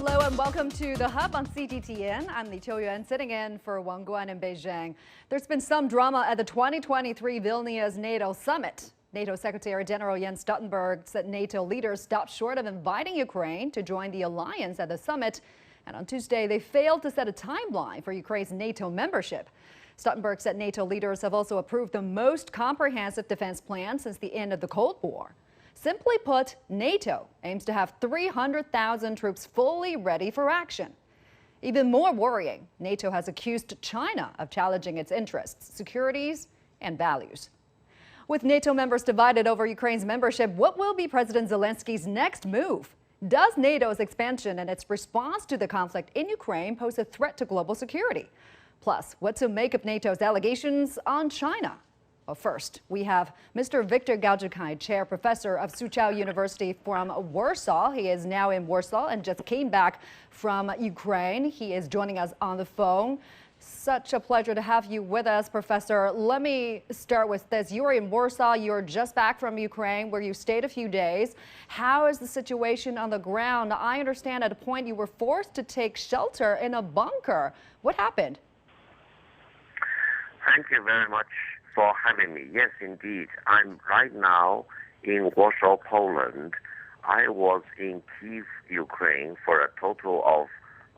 Hello and welcome to The Hub on CGTN. I'm Li Qiuyuan, sitting in for Wang Guan in Beijing. There's been some drama at the 2023 Vilnius NATO summit. NATO Secretary General Jens Stoltenberg said NATO leaders stopped short of inviting Ukraine to join the alliance at the summit. And on Tuesday, they failed to set a timeline for Ukraine's NATO membership. Stoltenberg said NATO leaders have also approved the most comprehensive defense plan since the end of the Cold War. Simply put, NATO aims to have 300,000 troops fully ready for action. Even more worrying, NATO has accused China of challenging its interests, securities, and values. With NATO members divided over Ukraine's membership, what will be President Zelensky's next move? Does NATO's expansion and its response to the conflict in Ukraine pose a threat to global security? Plus, what to make of NATO's allegations on China? Well, first, we have Mr. Victor Gałczykai, Chair Professor of Soochow University from Warsaw. He is now in Warsaw and just came back from Ukraine. He is joining us on the phone. Such a pleasure to have you with us, Professor. Let me start with this. You are in Warsaw. You're just back from Ukraine, where you stayed a few days. How is the situation on the ground? I understand at a point you were forced to take shelter in a bunker. What happened? Thank you very much for having me. Yes, indeed. I'm right now in Warsaw, Poland. I was in Kyiv, Ukraine for a total of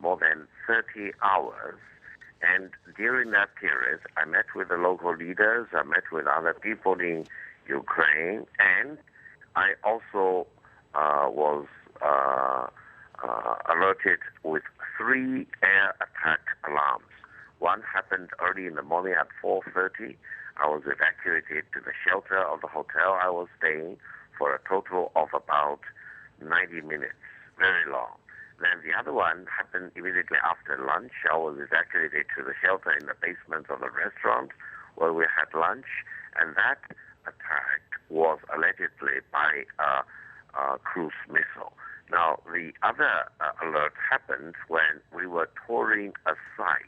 more than 30 hours. And during that period, I met with the local leaders, I met with other people in Ukraine, and I also was alerted with 3 air attack alarms. One happened early in the morning at 4:30. I was evacuated to the shelter of the hotel I was staying for a total of about 90 minutes, very long. Then the other one happened immediately after lunch. I was evacuated to the shelter in the basement of the restaurant where we had lunch, and that attack was allegedly by a cruise missile. Now, the other alert happened when we were touring a site,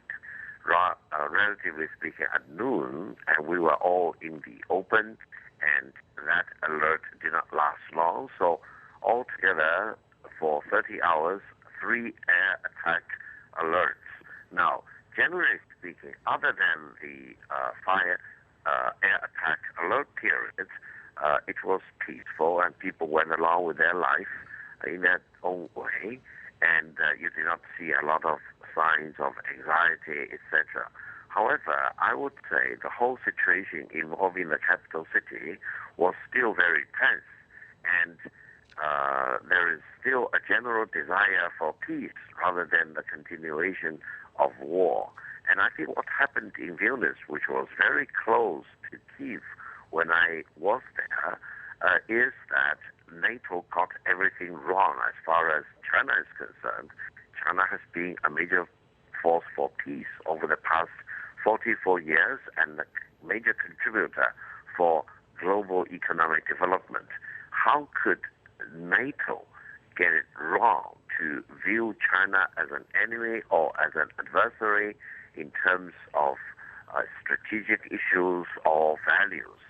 relatively speaking, at noon, and we were all in the open, and that alert did not last long. So altogether, for 30 hours, 3 air attack alerts. Now, generally speaking, other than the air attack alert periods, it was peaceful and people went along with their life in their own way, and you did not see a lot of signs of anxiety, etc. However, I would say the whole situation involving the capital city was still very tense, and there is still a general desire for peace rather than the continuation of war. And I think what happened in Vilnius, which was very close to Kyiv when I was there, is that NATO got everything wrong as far as China is concerned. China has been a major force for peace over the past 44 years and a major contributor for global economic development. How could NATO get it wrong to view China as an enemy or as an adversary in terms of strategic issues or values?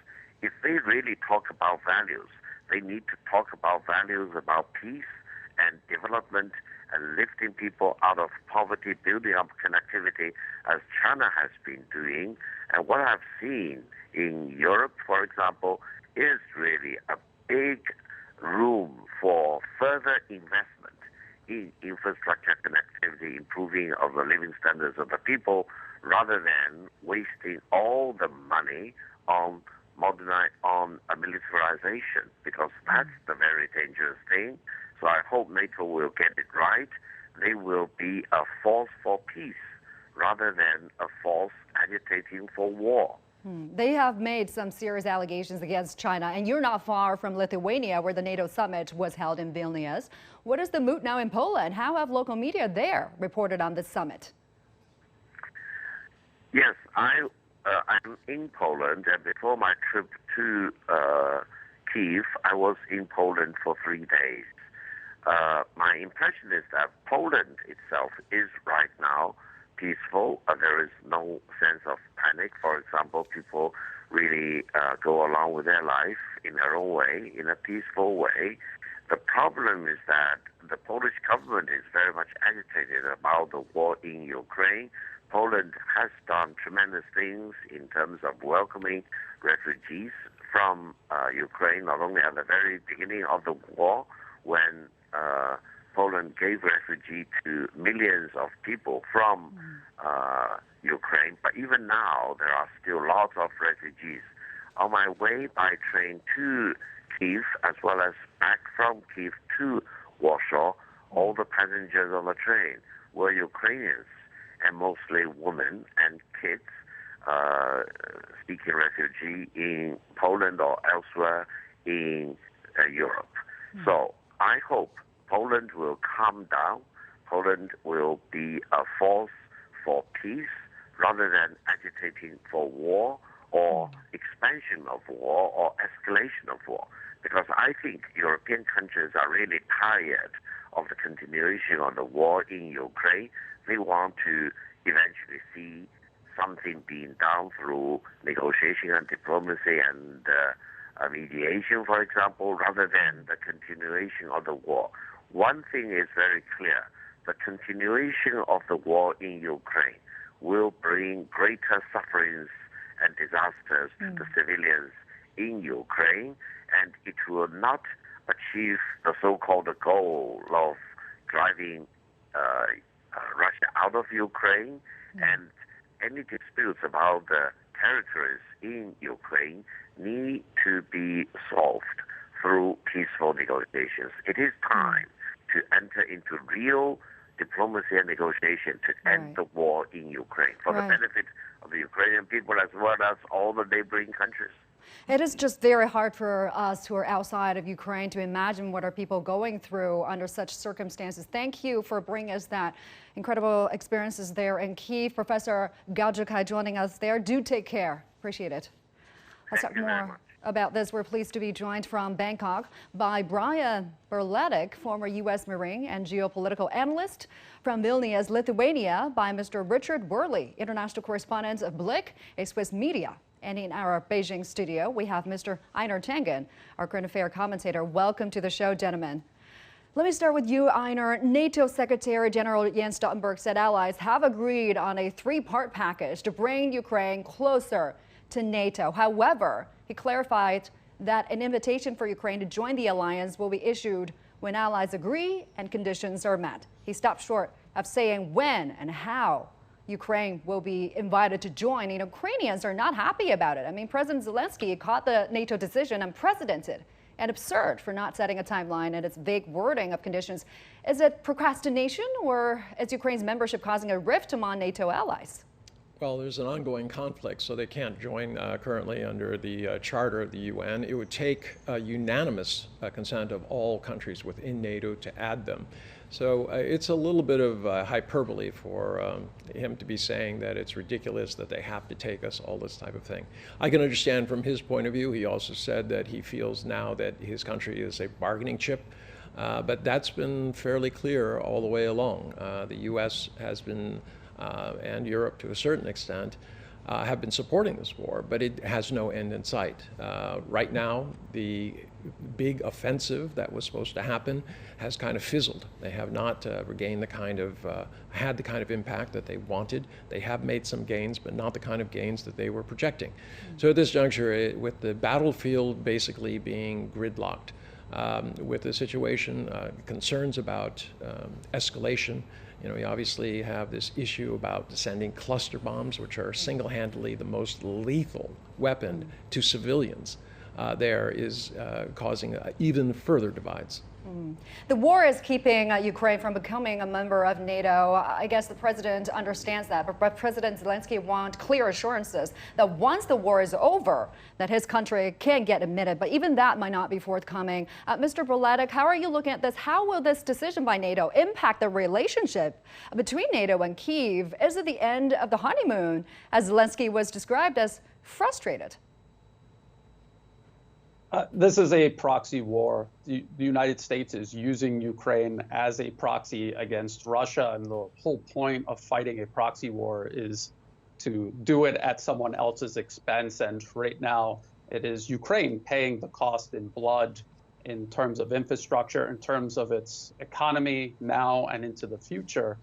If they really talk about values, they need to talk about values about peace and development and lifting people out of poverty, building up connectivity, as China has been doing. And what I've seen in Europe, for example, is really a big room for further investment in infrastructure connectivity, improving of the living standards of the people, rather than wasting all the money on militarization, because that's the very dangerous thing. So I hope NATO will get it right. They will be a force for peace rather than a force agitating for war. They have made some serious allegations against China, and you're not far from Lithuania, where the NATO summit was held in Vilnius. What is the mood now in Poland? How have local media there reported on this summit? Yes, I'm in Poland, and before my trip to Kyiv, I was in Poland for 3 days. My impression is that Poland itself is right now peaceful. There is no sense of panic. For example, people really go along with their life in their own way, in a peaceful way. The problem is that the Polish government is very much agitated about the war in Ukraine. Poland has done tremendous things in terms of welcoming refugees from Ukraine, not only at the very beginning of the war when Poland gave refugees to millions of people from Ukraine, but even now there are still lots of refugees. On my way by train to Kyiv, as well as back from Kyiv to Warsaw, all the passengers on the train were Ukrainians, and mostly women and kids seeking refugee in Poland or elsewhere in Europe. So I hope Poland will calm down. Poland will be a force for peace rather than agitating for war or expansion of war or escalation of war. Because I think European countries are really tired of the continuation of the war in Ukraine. They want to eventually see something being done through negotiation and diplomacy and mediation, for example, rather than the continuation of the war. One thing is very clear. The continuation of the war in Ukraine will bring greater sufferings and disasters to the civilians in Ukraine, and it will not achieve the so-called goal of driving Russia out of Ukraine, and any disputes about the territories in Ukraine need to be solved through peaceful negotiations. It is time to enter into real diplomacy and negotiation to end the war in Ukraine for the benefit of the Ukrainian people as well as all the neighboring countries. It is just very hard for us who are outside of Ukraine to imagine what are people going through under such circumstances. Thank you for bringing us that incredible experiences there in Kyiv. Professor Gałczyk joining us there. Do take care. Appreciate it. Let's talk more about this. We're pleased to be joined from Bangkok by Brian Berletic, former U.S. Marine and geopolitical analyst, from Vilnius, Lithuania, by Mr. Richard Worley, international correspondent of Blick, a Swiss media. And in our Beijing studio, we have Mr. Einar Tangen, our current affair commentator. Welcome to the show, gentlemen. Let me start with you, Einar. NATO Secretary General Jens Stoltenberg said allies have agreed on a three-part package to bring Ukraine closer to NATO. However, he clarified that an invitation for Ukraine to join the alliance will be issued when allies agree and conditions are met. He stopped short of saying when and how Ukraine will be invited to join. And Ukrainians are not happy about it. I mean, President Zelensky called the NATO decision unprecedented and absurd for not setting a timeline and its vague wording of conditions. Is it procrastination, or is Ukraine's membership causing a rift among NATO allies? Well, there's an ongoing conflict, so they can't join currently under the charter of the UN. It would take unanimous consent of all countries within NATO to add them. So it's a little bit of hyperbole for him to be saying that it's ridiculous that they have to take us, all this type of thing. I can understand from his point of view. He also said that he feels now that his country is a bargaining chip. But that's been fairly clear all the way along. The U.S. has been, and Europe to a certain extent, have been supporting this war, but it has no end in sight. Right now, the big offensive that was supposed to happen has kind of fizzled. They have not regained the kind of, had the kind of impact that they wanted. They have made some gains, but not the kind of gains that they were projecting. So at this juncture, with the battlefield basically being gridlocked, with the situation, concerns about escalation. You know, we obviously have this issue about sending cluster bombs, which are single-handedly the most lethal weapon to civilians. There is causing even further divides. The war is keeping Ukraine from becoming a member of NATO. I guess the president understands that, but President Zelensky wants clear assurances that once the war is over, that his country can get admitted, but even that might not be forthcoming. Mr. Berletic, how are you looking at this? How will this decision by NATO impact the relationship between NATO and Kyiv? Is it the end of the honeymoon, as Zelensky was described as frustrated? This is a proxy war. The United States is using Ukraine as a proxy against Russia, and the whole point of fighting a proxy war is to do it at someone else's expense. And right now, it is Ukraine paying the cost in blood in terms of infrastructure, in terms of its economy now and into the future.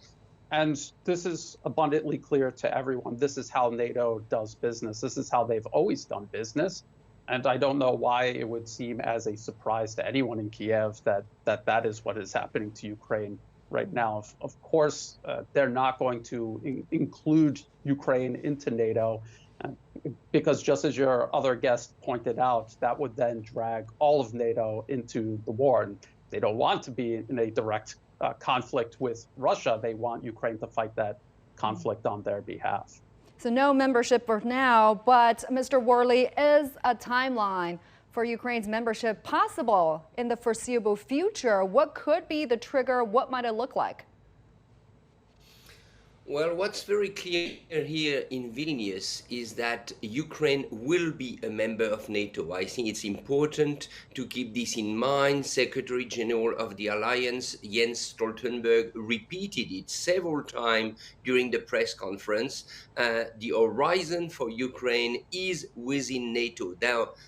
And this is abundantly clear to everyone. This is how NATO does business. This is how they've always done business. And I don't know why it would seem as a surprise to anyone in Kiev that is what is happening to Ukraine right now. Of course, they're not going to include Ukraine into NATO because, just as your other guest pointed out, that would then drag all of NATO into the war. And they don't want to be in a direct conflict with Russia. They want Ukraine to fight that conflict on their behalf. So no membership for now, but Mr. Worley, is a timeline for Ukraine's membership possible in the foreseeable future? What could be the trigger? What might it look like? Well, what's very clear here in Vilnius is that Ukraine will be a member of NATO. I think it's important to keep this in mind. Secretary General of the Alliance, Jens Stoltenberg, repeated it several times during the press conference. The horizon for Ukraine is within NATO.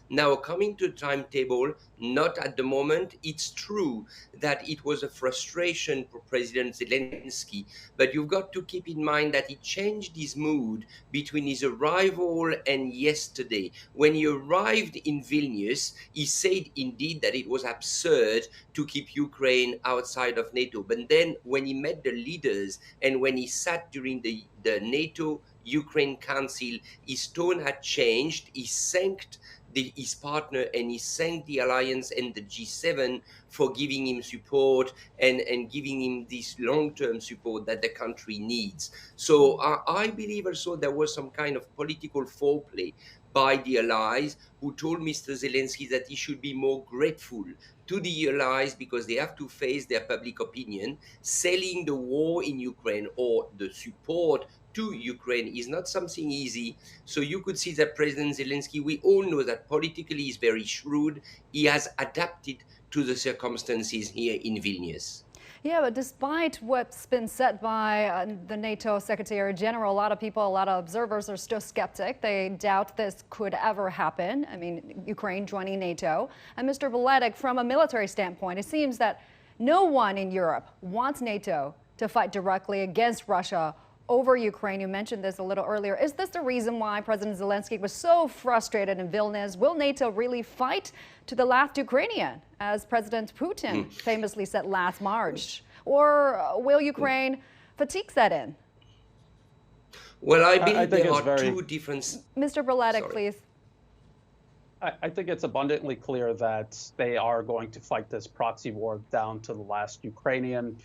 Now coming to the timetable, not at the moment. It's true that it was a frustration for President Zelensky, but you've got to keep in mind that he changed his mood between his arrival and yesterday. When he arrived in Vilnius, he said indeed that it was absurd to keep Ukraine outside of NATO. But then when he met the leaders and when he sat during the NATO Ukraine Council, his tone had changed. He thanked his partner and he thanked the alliance and the G7 for giving him support and giving him this long-term support that the country needs. So I believe also there was some kind of political foreplay by the allies who told Mr. Zelensky that he should be more grateful to the allies because they have to face their public opinion. Selling the war in Ukraine or the support to Ukraine is not something easy. So you could see that President Zelensky, we all know that politically he's very shrewd. He has adapted to the circumstances here in Vilnius. Yeah, but despite what's been said by the NATO Secretary General, a lot of people, a lot of observers are still skeptic. They doubt this could ever happen. I mean, Ukraine joining NATO. And Mr. Vilnius, from a military standpoint, it seems that no one in Europe wants NATO to fight directly against Russia over Ukraine. You mentioned this a little earlier. Is this the reason why President Zelensky was so frustrated in Vilnius? Will NATO really fight to the last Ukrainian, as President Putin famously said last March? Or will Ukraine fatigue set in? Well, I believe there are two different... Mr. Vilnius, please. I think it's abundantly clear that they are going to fight this proxy war down to the last Ukrainian.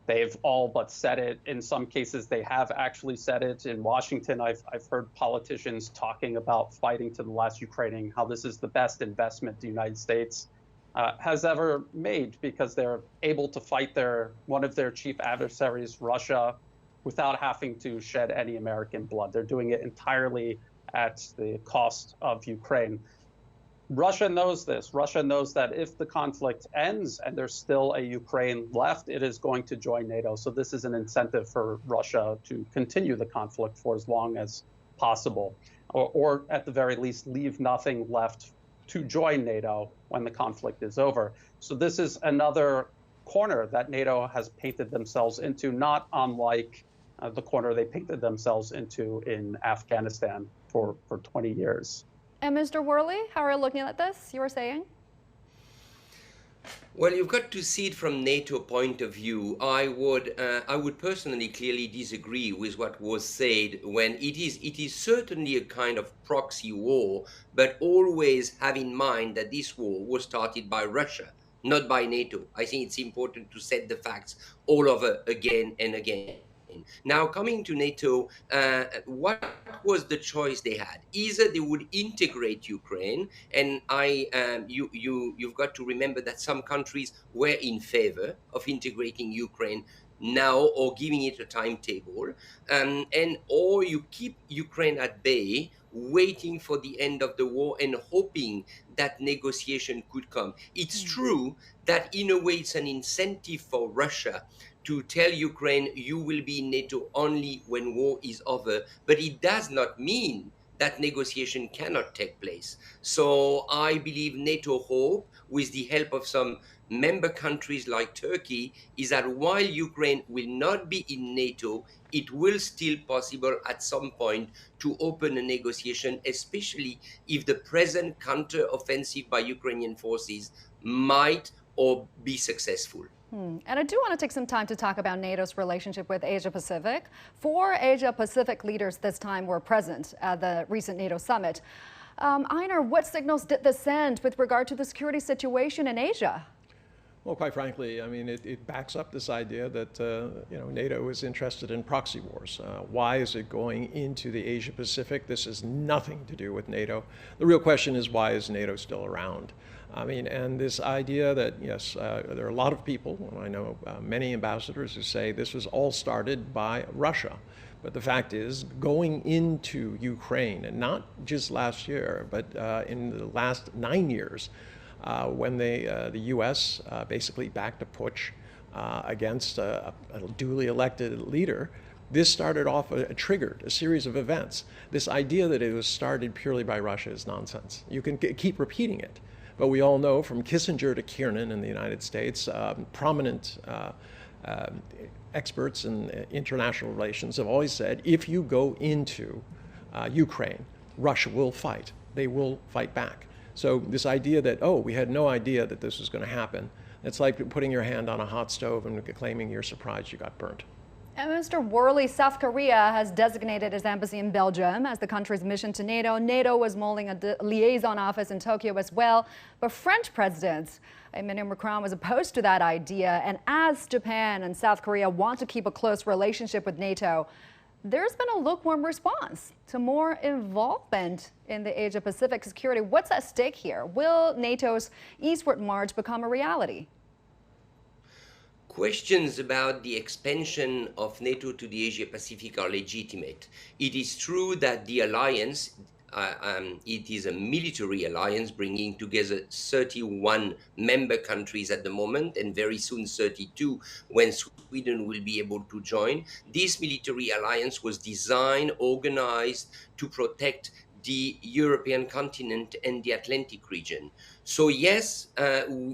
They've all but said it. In some cases, they have actually said it. In Washington, I've heard politicians talking about fighting to the last Ukrainian, how this is the best investment the United States has ever made because they're able to fight one of their chief adversaries, Russia, without having to shed any American blood. They're doing it entirely at the cost of Ukraine. Russia knows this. Russia knows that if the conflict ends and there's still a Ukraine left, it is going to join NATO. So this is an incentive for Russia to continue the conflict for as long as possible, or at the very least, leave nothing left to join NATO when the conflict is over. So this is another corner that NATO has painted themselves into, not unlike the corner they painted themselves into in Afghanistan for 20 years. And Mr. Worley, how are you looking at this? You were saying? Well, you've got to see it from NATO point of view. I would personally clearly disagree with what was said when it is certainly a kind of proxy war, but always have in mind that this war was started by Russia, not by NATO. I think it's important to set the facts all over again and again. Now, coming to NATO, what was the choice they had? Either they would integrate Ukraine, and you've got to remember that some countries were in favor of integrating Ukraine now or giving it a timetable, or you keep Ukraine at bay, waiting for the end of the war and hoping that negotiation could come. It's true that in a way it's an incentive for Russia to tell Ukraine you will be in NATO only when war is over, but it does not mean that negotiation cannot take place. So I believe NATO hope, with the help of some member countries like Turkey, is that while Ukraine will not be in NATO, it will still possible at some point to open a negotiation, especially if the present counter-offensive by Ukrainian forces might or be successful. And I do want to take some time to talk about NATO's relationship with Asia-Pacific. 4 Asia-Pacific leaders this time were present at the recent NATO summit. Einar, what signals did this send with regard to the security situation in Asia? Well, quite frankly, I mean, it backs up this idea that NATO is interested in proxy wars. Why is it going into the Asia-Pacific? This has nothing to do with NATO. The real question is, why is NATO still around? I mean, and this idea that, yes, there are a lot of people, and I know many ambassadors who say this was all started by Russia. But the fact is, going into Ukraine, and not just last year, but in the last 9 years, when the U.S. Basically backed a putsch against a duly elected leader, this started off, triggered a series of events. This idea that it was started purely by Russia is nonsense. You can keep repeating it. But we all know, from Kissinger to Kiernan in the United States, prominent experts in international relations have always said, if you go into Ukraine, Russia will fight. They will fight back. So this idea that, oh, we had no idea that this was going to happen, it's like putting your hand on a hot stove and claiming you're surprised you got burnt. And Mr. Worley, South Korea has designated its embassy in Belgium as the country's mission to NATO. NATO was mulling a liaison office in Tokyo as well. But French President Emmanuel Macron was opposed to that idea. And as Japan and South Korea want to keep a close relationship with NATO, there's been a lukewarm response to more involvement in the Asia-Pacific security. What's at stake here? Will NATO's eastward march become a reality? Questions about the expansion of NATO to the Asia-Pacific are legitimate. It is true that the alliance, it is a military alliance bringing together 31 member countries at the moment, and very soon 32 when Sweden will be able to join. This military alliance was designed, organized to protect the European continent and the Atlantic region. So yes,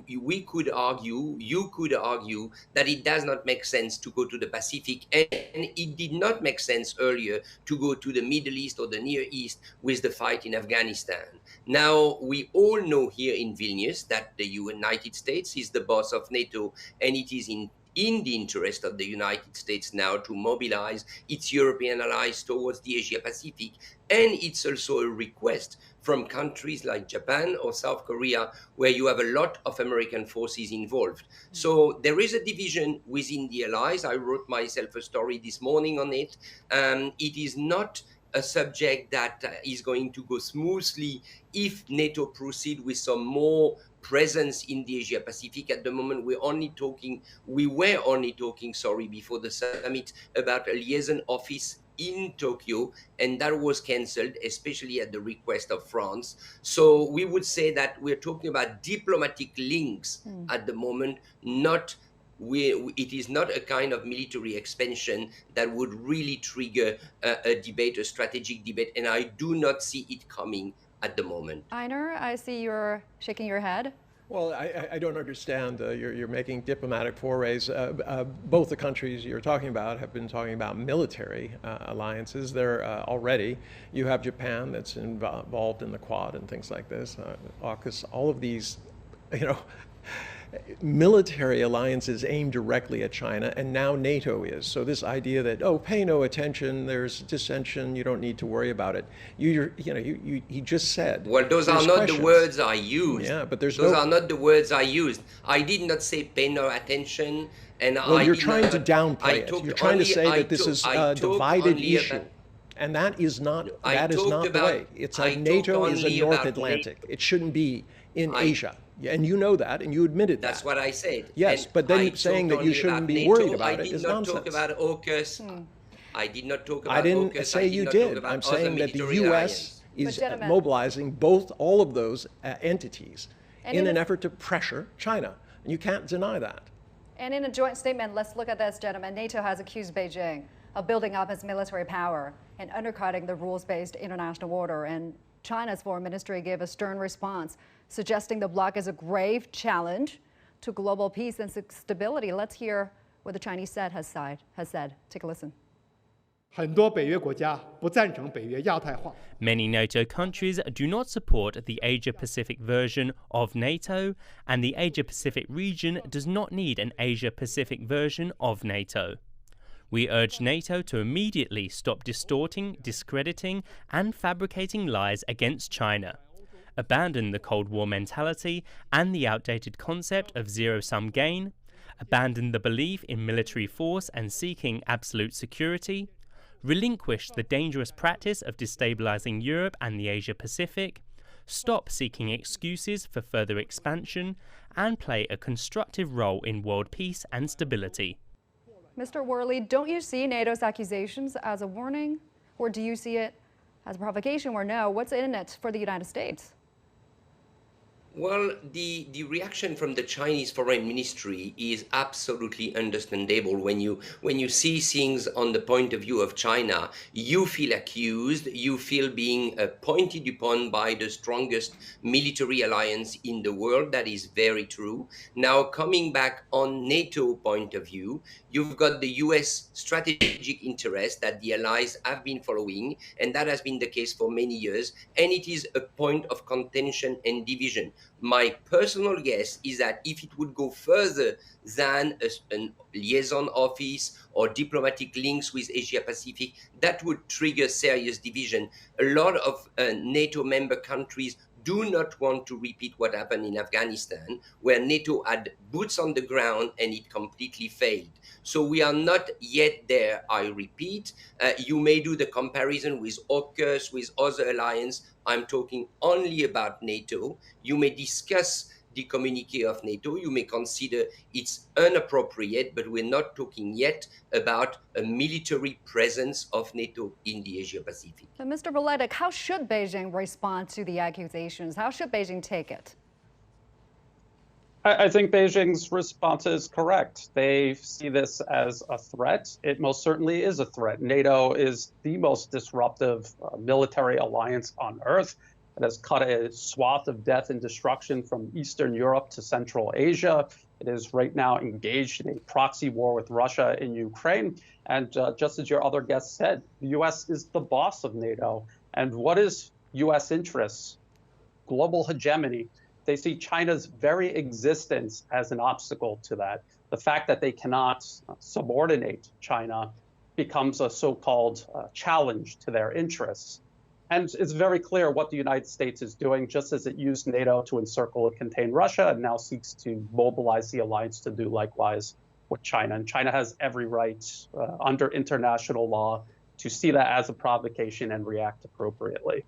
we could argue, you could argue, that it does not make sense to go to the Pacific, and it did not make sense earlier to go to the Middle East or the Near East with the fight in Afghanistan. Now, we all know here in Vilnius that the United States is the boss of NATO, and it is in the interest of the United States now to mobilize its European allies towards the Asia-Pacific. And it's also a request from countries like Japan or South Korea, where you have a lot of American forces involved. So there is a division within the allies. I wrote myself a story this morning on it. It is not a subject that is going to go smoothly if NATO proceed with some more presence in the Asia Pacific. At the moment, we were only talking, before the summit about a liaison office in Tokyo, and that was cancelled, especially at the request of France. So we would say that we're talking about diplomatic links at the moment, it is not a kind of military expansion that would really trigger a debate, a strategic debate, and I do not see it coming at the moment. Einar, I see you're shaking your head. Well, I don't understand. You're making diplomatic forays. Both the countries you're talking about have been talking about military alliances. They're already. You have Japan that's involved in the Quad and things like this. AUKUS, all of these, military alliances aimed directly at China, and now NATO is. So this idea that, oh, pay no attention, there's dissension, you don't need to worry about it. He just said. Well, those are not the words I used. Yeah, but those are not the words I used. I did not say pay no attention, and you're trying to downplay it. You're trying to say that this is a divided issue. And that is not the way. It's NATO is a North Atlantic. It shouldn't be in Asia. And you know that, and you admitted that. That's what I said. Yes, but then saying that you shouldn't be worried about it is nonsense. I did not talk about AUKUS. I did not talk about AUKUS. I didn't say you did. I'm saying that the U.S. is mobilizing all of those entities in an effort to pressure China. And you can't deny that. And in a joint statement, let's look at this, gentlemen. NATO has accused Beijing of building up its military power and undercutting the rules-based international order. And China's foreign ministry gave a stern response, suggesting the bloc is a grave challenge to global peace and stability. Let's hear what the Chinese has said. Take a listen. Many NATO countries do not support the Asia-Pacific version of NATO, and the Asia-Pacific region does not need an Asia-Pacific version of NATO. We urge NATO to immediately stop distorting, discrediting, and fabricating lies against China, abandon the Cold War mentality and the outdated concept of zero-sum gain, abandon the belief in military force and seeking absolute security, relinquish the dangerous practice of destabilizing Europe and the Asia-Pacific, stop seeking excuses for further expansion, and play a constructive role in world peace and stability. Mr. Worley, don't you see NATO's accusations as a warning, or do you see it as a provocation, or no? What's in it for the United States? Well, the reaction from the Chinese foreign ministry is absolutely understandable. When you see things on the point of view of China, you feel accused, you feel being pointed upon by the strongest military alliance in the world. That is very true. Now, coming back on NATO point of view, you've got the US strategic interest that the allies have been following, and that has been the case for many years, and it is a point of contention and division. My personal guess is that if it would go further than a liaison office or diplomatic links with Asia Pacific, that would trigger serious division. A lot of NATO member countries do not want to repeat what happened in Afghanistan, where NATO had boots on the ground and it completely failed. So we are not yet there, I repeat. You may do the comparison with AUKUS, with other alliances. I'm talking only about NATO. You may discuss the communique of NATO. You may consider it's inappropriate, but we're not talking yet about a military presence of NATO in the Asia-Pacific. So, Mr. Biletic, how should Beijing respond to the accusations? How should Beijing take it? I think Beijing's response is correct. They see this as a threat. It most certainly is a threat. NATO is the most disruptive military alliance on Earth. It has cut a swath of death and destruction from Eastern Europe to Central Asia. It is right now engaged in a proxy war with Russia in Ukraine. And just as your other guest said, the U.S. is the boss of NATO. And what is U.S. interests? Global hegemony. They see China's very existence as an obstacle to that. The fact that they cannot subordinate China becomes a so-called challenge to their interests. And it's very clear what the United States is doing, just as it used NATO to encircle and contain Russia, and now seeks to mobilize the alliance to do likewise with China. And China has every right under international law to see that as a provocation and react appropriately.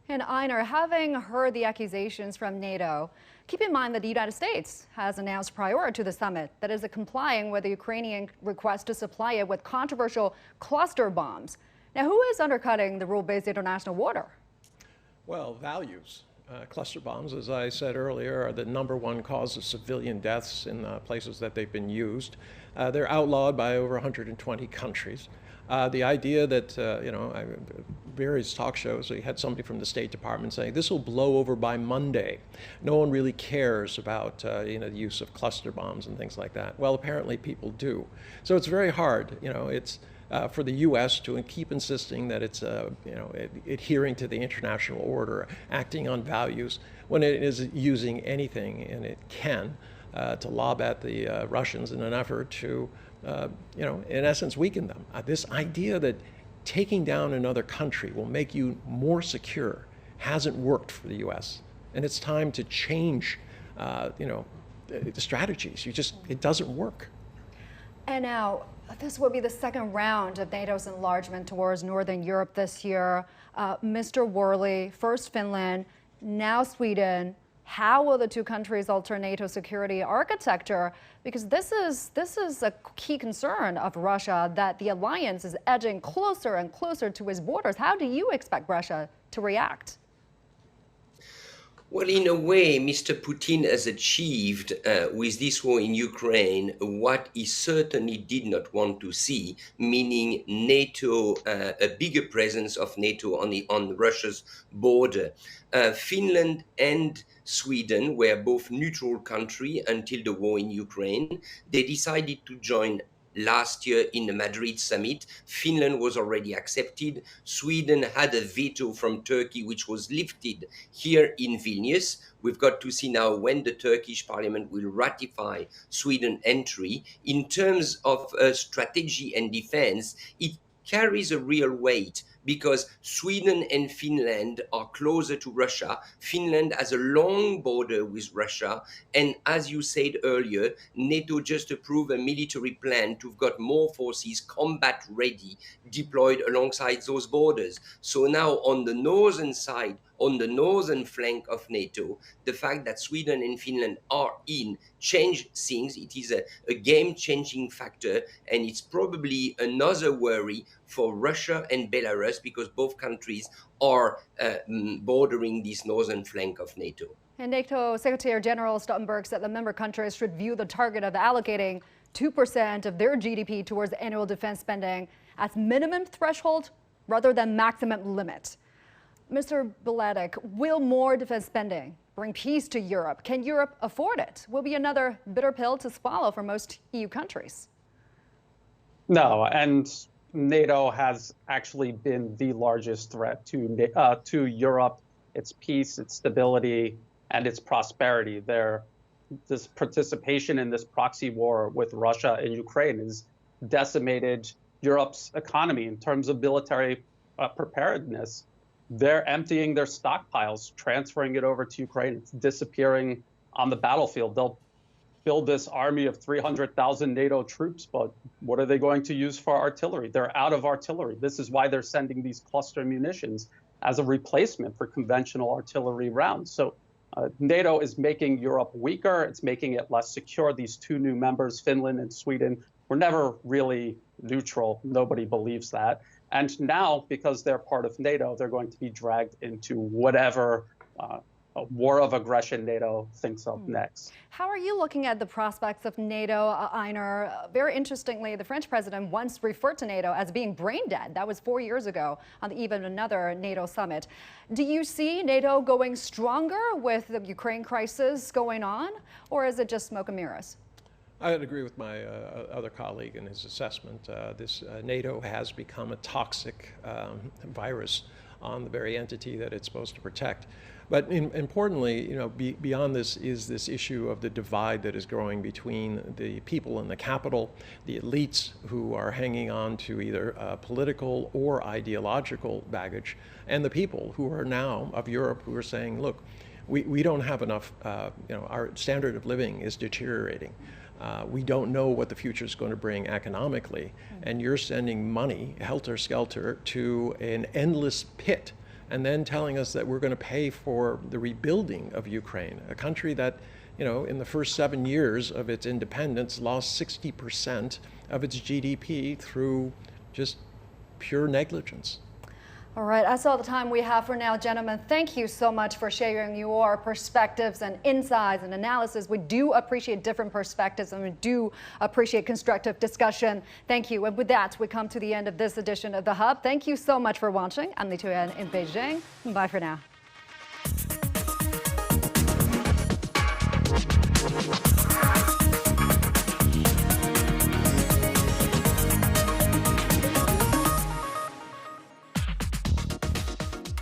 And Einar, having heard the accusations from NATO, keep in mind that the United States has announced prior to the summit that it is complying with the Ukrainian request to supply it with controversial cluster bombs. Now, who is undercutting the rule-based international order? Well, values. Cluster bombs, as I said earlier, are the #1 cause of civilian deaths in places that they've been used. They're outlawed by over 120 countries. The idea that, various talk shows, we had somebody from the State Department saying this will blow over by Monday. No one really cares about, the use of cluster bombs and things like that. Well, apparently people do. So it's very hard, it's for the U.S. to keep insisting that it's, adhering to the international order, acting on values, when it is using anything, and it can, to lob at the Russians in an effort to, in essence, weaken them. This idea that taking down another country will make you more secure hasn't worked for the U.S. And it's time to change, the strategies. It doesn't work. And now, this will be the second round of NATO's enlargement towards Northern Europe this year. Mr. Worley, first Finland, now Sweden. How will the two countries alter NATO's security architecture? Because this is a key concern of Russia, that the alliance is edging closer and closer to its borders. How do you expect Russia to react? Well, in a way, Mr. Putin has achieved with this war in Ukraine what he certainly did not want to see, meaning NATO, a bigger presence of NATO on Russia's border. Finland and Sweden were both neutral countries until the war in Ukraine. They decided to join last year in the Madrid summit. Finland was already accepted. Sweden had a veto from Turkey, which was lifted here in Vilnius. We've got to see now when the Turkish parliament will ratify Sweden entry. In terms of strategy and defense, it carries a real weight because Sweden and Finland are closer to Russia. Finland has a long border with Russia. And as you said earlier, NATO just approved a military plan to have got more forces combat ready deployed alongside those borders. So now on the northern side, on the northern flank of NATO, the fact that Sweden and Finland are in change things. It is a game-changing factor, and it's probably another worry for Russia and Belarus because both countries are bordering this northern flank of NATO. And NATO Secretary General Stoltenberg said the member countries should view the target of allocating 2% of their GDP towards annual defense spending as minimum threshold rather than maximum limit. Mr. Biladek, will more defense spending bring peace to Europe? Can Europe afford it? Will be another bitter pill to swallow for most EU countries. No, and NATO has actually been the largest threat to Europe, its peace, its stability, and its prosperity. This participation in this proxy war with Russia and Ukraine has decimated Europe's economy in terms of military preparedness. They're emptying their stockpiles, transferring it over to Ukraine. It's disappearing on the battlefield. They'll build this army of 300,000 NATO troops, but what are they going to use for artillery? They're out of artillery. This is why they're sending these cluster munitions as a replacement for conventional artillery rounds. So NATO is making Europe weaker. It's making it less secure. These two new members, Finland and Sweden, were never really neutral. Nobody believes that. And now, because they're part of NATO, they're going to be dragged into whatever a war of aggression NATO thinks of next. How are you looking at the prospects of NATO, Einar? Very interestingly, the French president once referred to NATO as being brain dead. That was 4 years ago on the eve of another NATO summit. Do you see NATO going stronger with the Ukraine crisis going on, or is it just smoke and mirrors? I would agree with my other colleague in his assessment. NATO has become a toxic virus on the very entity that it's supposed to protect. But importantly, beyond this is this issue of the divide that is growing between the people in the capital, the elites who are hanging on to either political or ideological baggage, and the people who are now of Europe who are saying, look, we don't have enough, our standard of living is deteriorating. We don't know what the future is going to bring economically, and you're sending money, helter-skelter, to an endless pit, and then telling us that we're going to pay for the rebuilding of Ukraine, a country that, in the first 7 years of its independence, lost 60% of its GDP through just pure negligence. All right, that's all the time we have for now, gentlemen. Thank you so much for sharing your perspectives and insights and analysis. We do appreciate different perspectives, and we do appreciate constructive discussion. Thank you. And with that, we come to the end of this edition of The Hub. Thank you so much for watching. I'm Li Chuyen in Beijing. Bye for now.